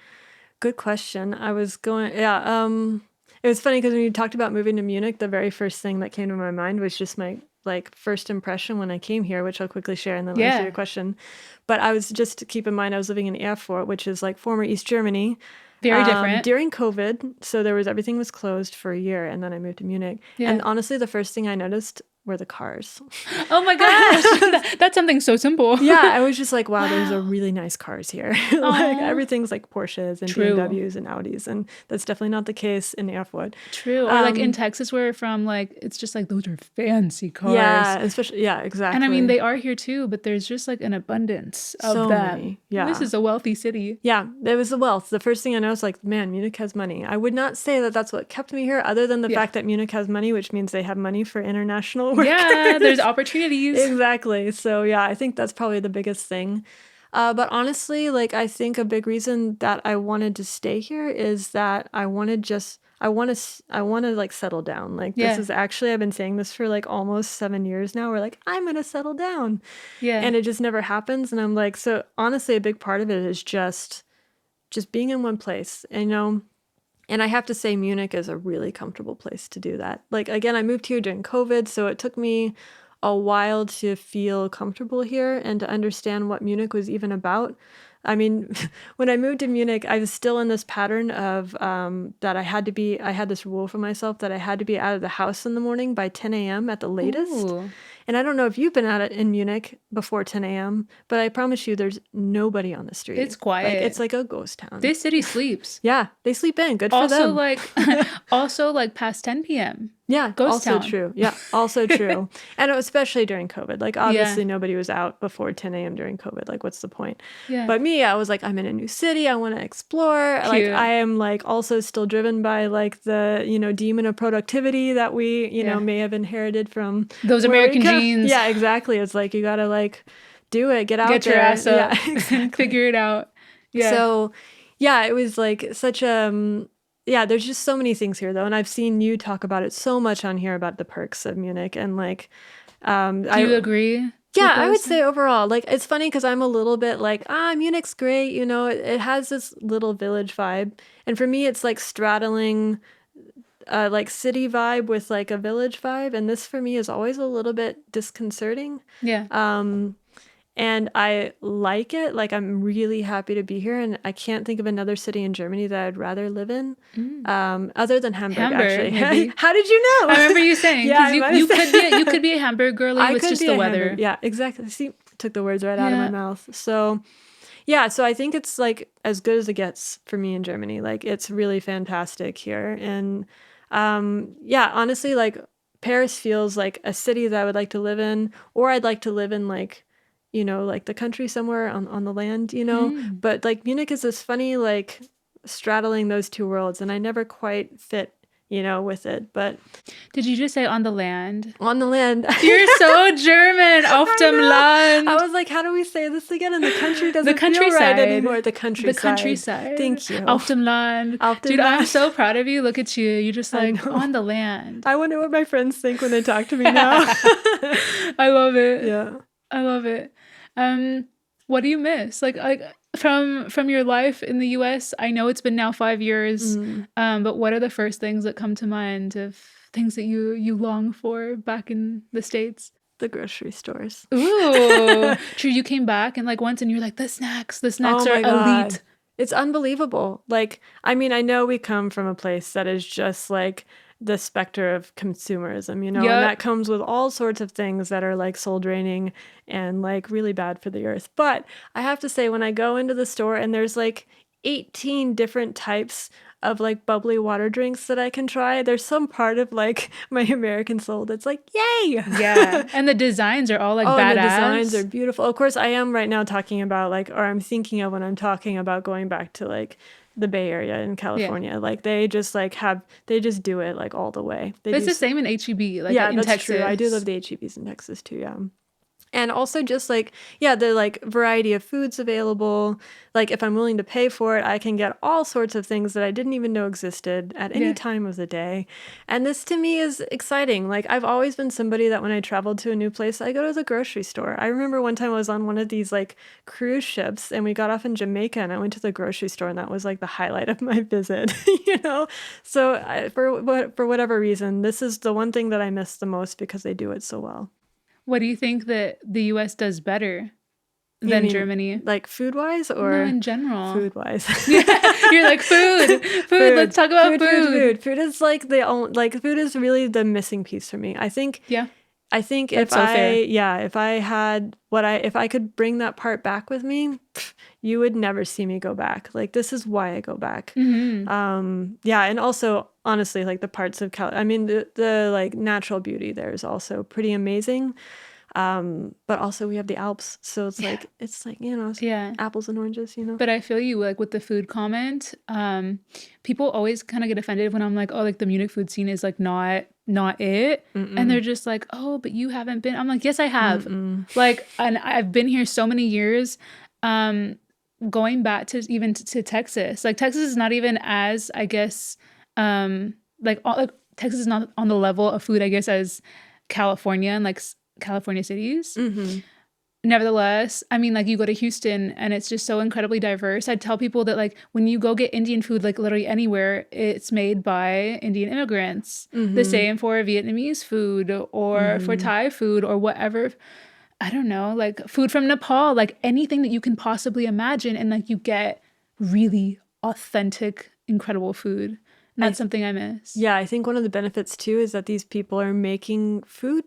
Good question. I was going, it was funny because when you talked about moving to Munich, the very first thing that came to my mind was just my like first impression when I came here, which I'll quickly share and then answer your question. But I was just to keep in mind, I was living in Erfurt, which is like former East Germany. Very different. During COVID. So everything was closed for a year, and then I moved to Munich. Yeah. And honestly, the first thing I noticed were the cars. Oh my gosh. That's something so simple. Yeah, I was just like, wow, there's a really nice cars here. Like everything's like Porsches and BMWs and Audis, and that's definitely not the case in Erfurt. True. Or like in Texas where we're from, like it's just like those are fancy cars. Yeah, especially exactly. And I mean they are here too, but there's just like an abundance of them. Many. Yeah. This is a wealthy city. Yeah, there was the wealth. The first thing I noticed, like, man, Munich has money. I would not say that that's what kept me here, other than the fact that Munich has money, which means they have money for international workers. Yeah, there's opportunities. Exactly. So yeah, I think that's probably the biggest thing. But honestly, like I think a big reason that I wanted to stay here is that I want to like settle down. Like this is actually, I've been saying this for like almost 7 years now. We're like, I'm gonna settle down. Yeah. And it just never happens. And I'm like, so honestly, a big part of it is just being in one place, and I have to say Munich is a really comfortable place to do that. Like, again, I moved here during COVID, so it took me a while to feel comfortable here and to understand what Munich was even about. I mean, when I moved to Munich, I was still in this pattern of that I had this rule for myself that I had to be out of the house in the morning by 10 a.m. at the latest. Ooh. And I don't know if you've been out in Munich before 10 a.m., but I promise you there's nobody on the street. It's quiet. Like, it's like a ghost town. This city sleeps. Yeah, they sleep in. Good for them. Also like past 10 p.m. Yeah, ghost also town. True. Yeah, also true. And especially during COVID. Like, obviously, nobody was out before 10 a.m. during COVID. Like, what's the point? Yeah. But me, I was like, I'm in a new city. I want to explore. Cute. Like, I am like also still driven by like the, demon of productivity that we, may have inherited from those American genes. Yeah, exactly. It's like, you got to like do it, get out there. Get your ass up. Yeah, exactly. Figure it out. Yeah. So, yeah, it was like such yeah, there's just so many things here, though. And I've seen you talk about it so much on here about the perks of Munich. And like, do you agree? Yeah, with I would those? say overall, like, it's funny because I'm a little bit like, Munich's great, it has this little village vibe. And for me, it's like straddling like city vibe with like a village vibe. And this for me is always a little bit disconcerting. Yeah. Um, and I like it. Like, I'm really happy to be here. And I can't think of another city in Germany that I'd rather live in, Mm. other than Hamburg, Hamburg, actually. maybe. How did you I know? remember you saying Yeah, because I you might you have could be you said. could be a Hamburg girly I with could just be the a Hamburg. weather. Yeah, exactly. See, took the words right out of my Yeah. mouth. So, yeah, so I think it's like as good as it gets for me in Germany. Like, it's really fantastic here. And yeah, honestly, like, Paris feels like a city that I would like to live in, or I'd like to live in like, like the country somewhere on the land. Mm. But like Munich is this funny, like, straddling those two worlds, and I never quite fit, with it. But Did you just say on the land? on the land. You're so German. Auf I dem know. Land. I was like, how do we say this again? And the country The doesn't feel right countryside. anymore. The countryside. The countryside. Thank you. Auf dem Land. Auf dem Dude, I'm Land. so proud of you. Look at you. You're just I like know. on the land. I wonder what my friends think when they talk to me now. I love it. Yeah. I love it. What do you miss? Like from your life in the US? I know it's been now 5 years. But what are the first things that come to mind of things that you long for back in the States? The grocery stores. Ooh. True, you came back and like once and you're like, the snacks Oh are my God. elite. It's unbelievable. Like, I mean, I know we come from a place that is just like the specter of consumerism, and Yep. that comes with all sorts of things that are like soul draining and like really bad for the earth. But I have to say, when I go into the store and there's like 18 different types of like bubbly water drinks that I can try, there's some part of like my American soul that's like, yay! Yeah. And the designs are all like badass. And the designs are beautiful. Of course, I am right now talking about like, or I'm thinking of when I'm talking about going back to like the Bay Area in California. Yeah. Like, they just like they just do it like all the way. It's the same in HEB, like yeah, in that's Texas. true. I do love the HEBs in Texas too, yeah. And also just like, yeah, the like variety of foods available. Like, if I'm willing to pay for it, I can get all sorts of things that I didn't even know existed at any time of the day. And this to me is exciting. Like, I've always been somebody that when I traveled to a new place, I go to the grocery store. I remember one time I was on one of these like cruise ships and we got off in Jamaica and I went to the grocery store and that was like the highlight of my visit, So for whatever reason, this is the one thing that I miss the most because they do it so well. What do you think that the US does better than Germany? Like food-wise or? No, in general. Food-wise. You're like food. Let's talk about food. Food is like food is really the missing piece for me. I think if I could bring that part back with me, you would never see me go back. Like, this is why I go back. Mm-hmm. Yeah, and also honestly, like the parts of the like natural beauty there is also pretty amazing. But also we have the Alps, so it's like apples and oranges, But I feel you, like with the food comment. People always kind of get offended when I'm like, oh, like the Munich food scene is like not it. And they're just like, oh, but you haven't been. I'm like, yes, I have. Like, and I've been here so many years. Going back to even to Texas, like Texas is not even as, I guess, like Texas is not on the level of food, I guess, as California and like California cities. Nevertheless, I mean, like you go to Houston and it's just so incredibly diverse. I tell people that like when you go get Indian food, like literally anywhere, it's made by Indian immigrants. The same for Vietnamese food or for Thai food or whatever. I don't know, like food from Nepal, like anything that you can possibly imagine. And like you get really authentic, incredible food. And that's something I miss. Yeah, I think one of the benefits too is that these people are making food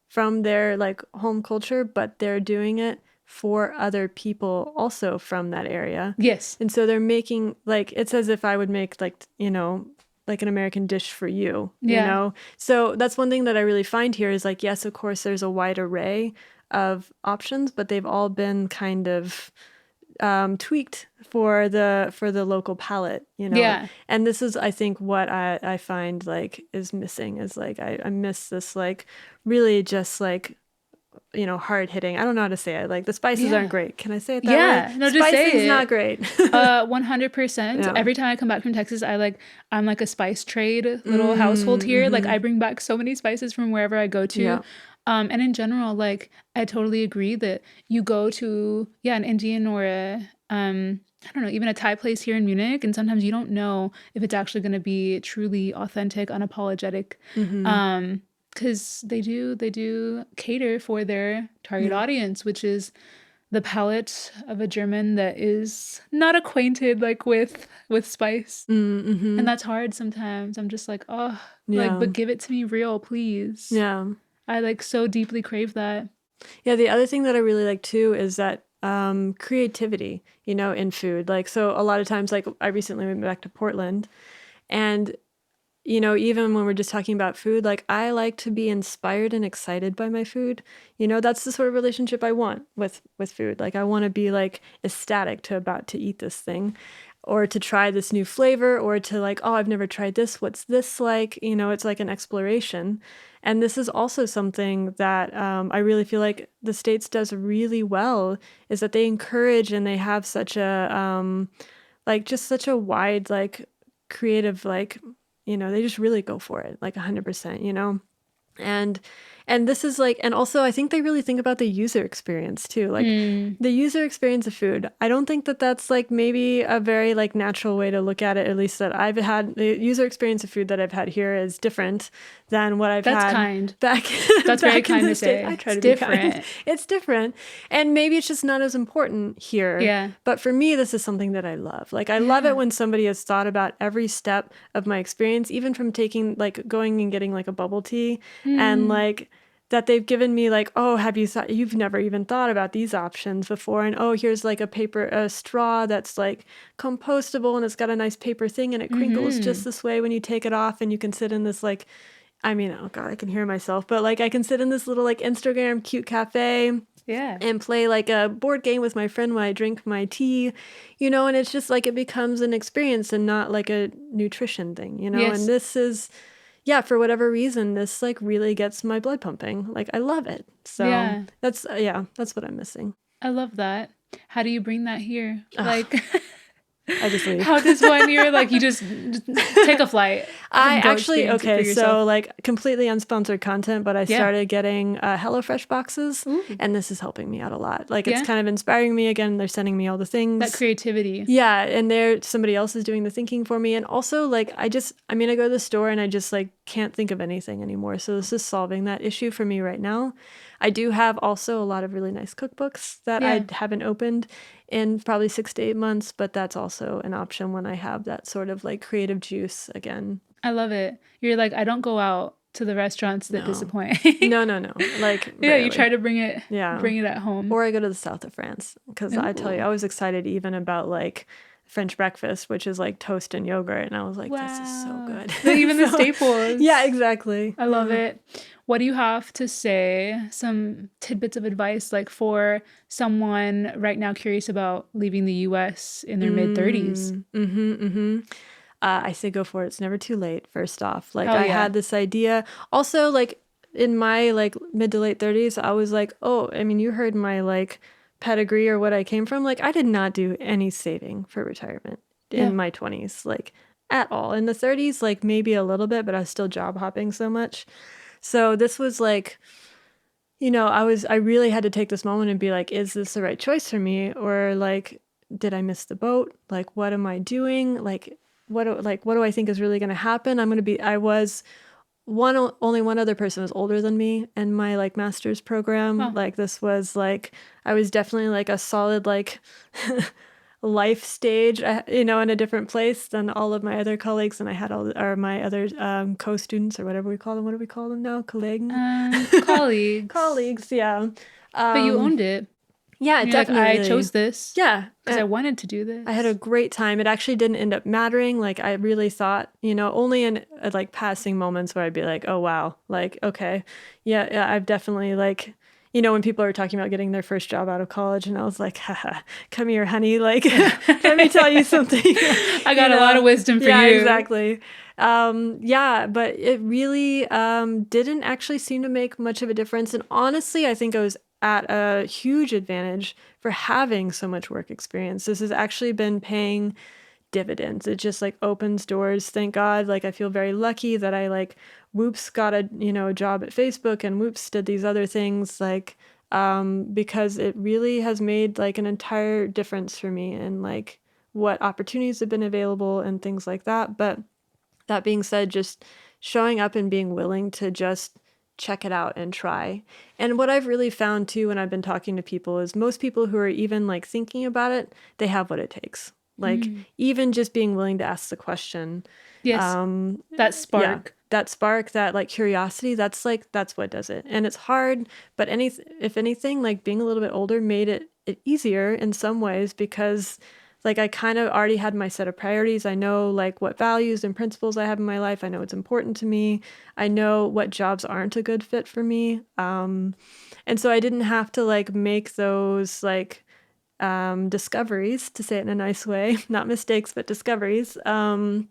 from their like home culture, but they're doing it for other people also from that area. Yes. And so they're making, like, it's as if I would make like, like an American dish for you, you know? So that's one thing that I really find here is like, yes, of course, there's a wide array of options, but they've all been kind of tweaked for the local palate, Yeah. And this is, I think, what I find like is missing is like I miss this like really just like hard hitting. I don't know how to say it. Like the spices aren't great. Can I say it that way? Yeah, no, just say it. Spicing's not great. 100%. Yeah. Every time I come back from Texas, I'm like a spice trade little household here. Like I bring back so many spices from wherever I go to. Yeah. And in general, like I totally agree that you go to an Indian or a I don't know, even a Thai place here in Munich, and sometimes you don't know if it's actually going to be truly authentic, unapologetic, Mm-hmm. because they do cater for their target Yeah. audience, which is the palate of a German that is not acquainted like with spice. Mm-hmm. And that's hard sometimes. I'm just like, oh, like, Yeah. but give it to me real, please. Yeah. I like so deeply crave that. Yeah, the other thing that I really like too is that creativity, in food. Like, so a lot of times, like, I recently went back to Portland, and even when we're just talking about food, like, I like to be inspired and excited by my food. That's the sort of relationship I want with food. Like, I want to be like ecstatic to about to eat this thing, or to try this new flavor, or to like, oh, I've never tried this. What's this like? It's like an exploration. And this is also something that I really feel like the States does really well, is that they encourage and they have such a like just such a wide like creative like they just really go for it like 100%, and this is like, and also I think they really think about the user experience too, like Mm. the user experience of food. I don't think that that's like maybe a very like natural way to look at it, at least that I've had. The user experience of food that I've had here is different than what I've That's had kind. back That's very back in kind the to States. say. I try It's to be kind. different. It's different, and maybe it's just not as important here. Yeah. But for me, this is something that I love. Like, I love Yeah. it when somebody has thought about every step of my experience, even from taking like going and getting like a bubble tea, and Mm. like that they've given me like, oh, have you thought, you've never even thought about these options before, and oh, here's like a straw that's like compostable and it's got a nice paper thing and it crinkles just Mm-hmm. this way when you take it off, and you can sit in this like, I mean, oh god, I can hear myself, but like I can sit in this little like Instagram cute cafe Yeah. and play like a board game with my friend while I drink my tea, and it's just like it becomes an experience and not like a nutrition thing, and Yes. this is, yeah, for whatever reason, this like really gets my blood pumping. Like, I love it. So Yeah. that's, yeah, that's what I'm missing. I love that. How do you bring that here? Ugh, Like, I just leave. how does one year, like, you just take a flight I and go actually, experience it for okay, yourself? so like completely unsponsored content, but I Yeah. started getting HelloFresh boxes, Ooh. and this is helping me out a lot. Like, it's Yeah. kind of inspiring me again. They're sending me all the That things. creativity. Yeah, and somebody else is doing the thinking for me. And also, like, I go to the store and I just like can't think of anything anymore. So this is solving that issue for me right now. I do have also a lot of really nice cookbooks that Yeah. I haven't opened in probably 6 to 8 months, but that's also an option when I have that sort of like creative juice again. I love it. You're like, I don't go out to the restaurants that No. disappoint. No. Like, Yeah, you rarely. try to bring it Yeah. at home. Or I go to the south of France, because I tell you, Ooh. I was excited even about like French breakfast, which is like toast and yogurt, and I was like, this is so Wow. good. Even the So, staples. yeah, exactly. I love Yeah. it. What do you have to say? Some tidbits of advice, like for someone right now curious about leaving the US in their mid 30s? I say go for it. It's never too late, first off. Like, Hell I yeah. had this idea. Also, like, in my like mid to late 30s, I was like, oh, I mean, you heard my like pedigree or what I came from. Like, I did not do any saving for retirement Yeah. in my 20s, like, at all. In the 30s, like, maybe a little bit, but I was still job hopping so much. So this was like, I really had to take this moment and be like, is this the right choice for me? Or like, did I miss the boat? Like, what am I doing? Like, what do I think is really going to happen? I was only one other person was older than me in my like master's program. Oh, Like, this was like, I was definitely like a solid like life stage, in a different place than all of my other colleagues. And I had or my other co-students, or whatever we call them. What do we call them now? colleagues. Colleagues, yeah. But you owned it. Yeah, And you're like, I definitely. chose this Yeah. because I wanted to do this. I had a great time. It actually didn't end up mattering. Like, I really thought, only in like passing moments where I'd be like, oh, wow. Like, okay. Yeah, I've definitely like, when people are talking about getting their first job out of college, and I was like, haha, come here, honey. Like, let me tell you something. I got a lot of wisdom for Yeah, you. exactly. Yeah, but it really didn't actually seem to make much of a difference. And honestly, I think I was at a huge advantage for having so much work experience. This has actually been paying dividends. It just like opens doors. Thank God. Like I feel very lucky that I like whoops got a job at Facebook and whoops did these other things like because it really has made like an entire difference for me and like what opportunities have been available and things like that. But that being said, just showing up and being willing to just check it out and try. And what I've really found too when I've been talking to people is most people who are even like thinking about it, they have what it takes. Like even just being willing to ask the question. Yes. That spark. Yeah, that spark, that like curiosity, that's what does it. And it's hard, but if anything, like being a little bit older made it easier in some ways because like I kind of already had my set of priorities. I know like what values and principles I have in my life. I know it's important to me. I know what jobs aren't a good fit for me. And so I didn't have to like make those like discoveries, to say it in a nice way, not mistakes, but discoveries. I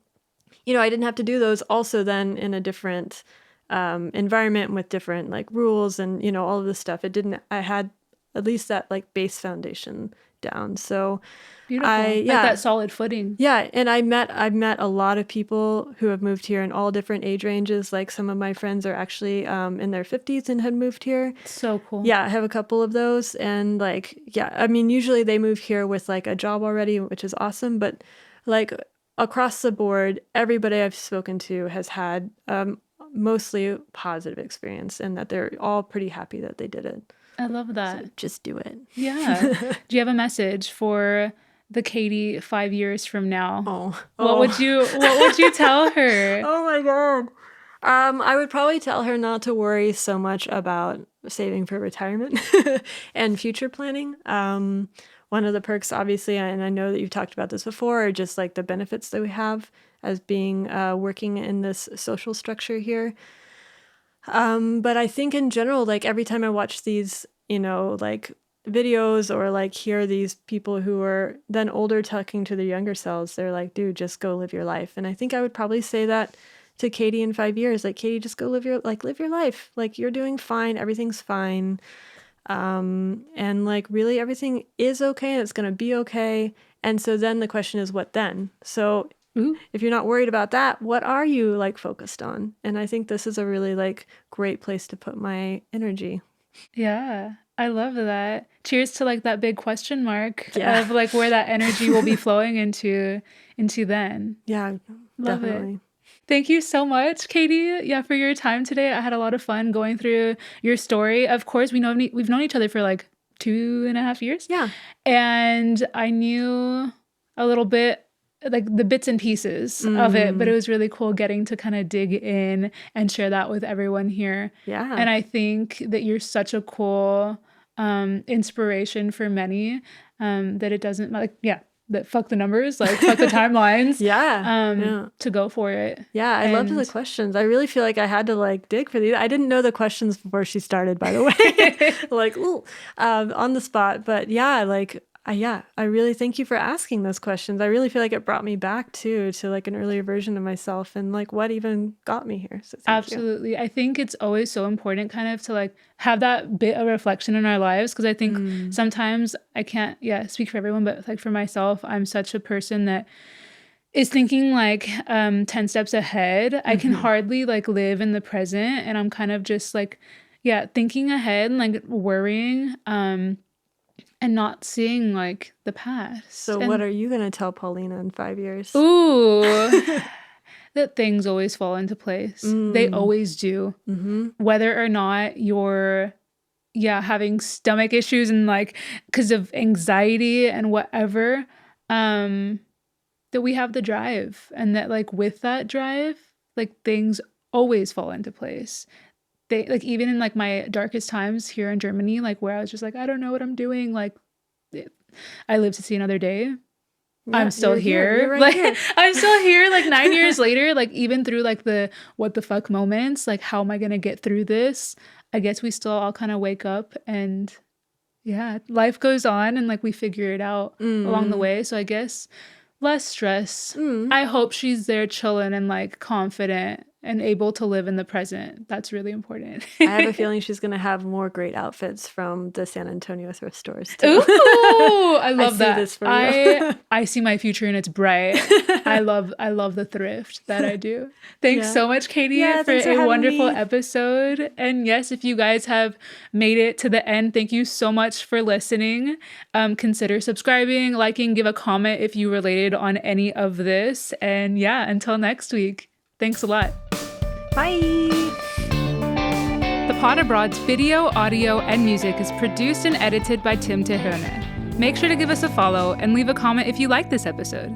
didn't have to do those also then in a different environment with different like rules and, all of this stuff. I had at least that like base foundation down. So beautiful. Like that solid footing. Yeah. And I've met a lot of people who have moved here in all different age ranges. Like some of my friends are actually in their 50s and had moved here. So cool. Yeah. I have a couple of those. And like, yeah, I mean, usually they move here with like a job already, which is awesome. But like across the board, everybody I've spoken to has had mostly positive experience and that they're all pretty happy that they did it. I love that. So just do it. Yeah. Do you have a message for the Katy 5 years from now? What would you tell her? Oh my God. I would probably tell her not to worry so much about saving for retirement and future planning. One of the perks, obviously, and I know that you've talked about this before, are just like the benefits that we have as being working in this social structure here. But I think in general, like every time I watch these, like videos or like hear these people who are then older talking to their younger selves, they're like, dude, just go live your life. And I think I would probably say that to Katy in 5 years, like, Katy, just go live your life. Like you're doing fine. Everything's fine. And like really everything is okay and it's going to be okay. And so then the question is, what then? So if you're not worried about that, what are you like focused on? And I think this is a really like great place to put my energy. Yeah, I love that. Cheers to like that big question mark of like where that energy will be flowing into then. Yeah, love definitely. It. Thank you so much, Katy. Yeah, for your time today. I had a lot of fun going through your story. Of course, we've known each other for like 2.5 years. Yeah. And I knew a little bit, like the bits and pieces of it, but it was really cool getting to kind of dig in and share that with everyone here. Yeah. And I think that you're such a cool inspiration for many, that it doesn't that fuck the numbers, like fuck the timelines. To go for it. Yeah, I loved the questions. I really feel like I had to like dig for these. I didn't know the questions before she started, by the way. Like, on the spot. But yeah, like, I really thank you for asking those questions. I really feel like it brought me back to like an earlier version of myself and like what even got me here. So absolutely. You. I think it's always so important kind of to like have that bit of reflection in our lives. Cause I think sometimes I can't, speak for everyone, but like for myself, I'm such a person that is thinking like 10 steps ahead. I can hardly like live in the present. And I'm kind of just like, thinking ahead and like worrying, and not seeing like the past. So what are you going to tell Paulina in 5 years? Ooh, that things always fall into place. They always do. Whether or not you're, having stomach issues and like, because of anxiety and whatever, that we have the drive and that like with that drive, like things always fall into place. They like even in like my darkest times here in Germany, like where I was just like, I don't know what I'm doing. Like I live to see another day. Yeah, I'm still here. Right like here. I'm still here like 9 years later, like even through like the what the fuck moments, like how am I going to get through this? I guess we still all kind of wake up and life goes on and like we figure it out along the way. So I guess less stress. I hope she's there chilling and like confident and able to live in the present. That's really important. I have a feeling she's going to have more great outfits from the San Antonio thrift stores too. Ooh, I love I that. see this for you. I see my future and it's bright. I love the thrift that I do. Thanks so much, Katy, for a wonderful episode. And yes, if you guys have made it to the end, thank you so much for listening. Consider subscribing, liking, give a comment if you related on any of this. And yeah, until next week. Thanks a lot. Bye. The Pod Abroad's video, audio, and music is produced and edited by Tim Teherne. Make sure to give us a follow and leave a comment if you like this episode.